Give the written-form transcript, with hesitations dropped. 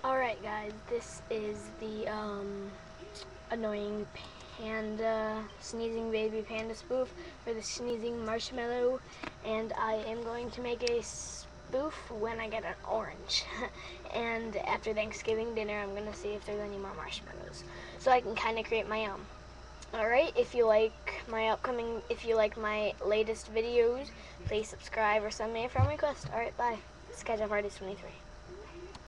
Alright guys, this is the annoying panda, sneezing baby panda spoof for the sneezing marshmallow, and I am going to make a spoof when I get an orange. And after Thanksgiving dinner, I'm going to see if there's any more marshmallows, so I can kind of create my own. Alright, if you like my latest videos, please subscribe or send me a friend request. Alright, bye. Sketchup Artist 23.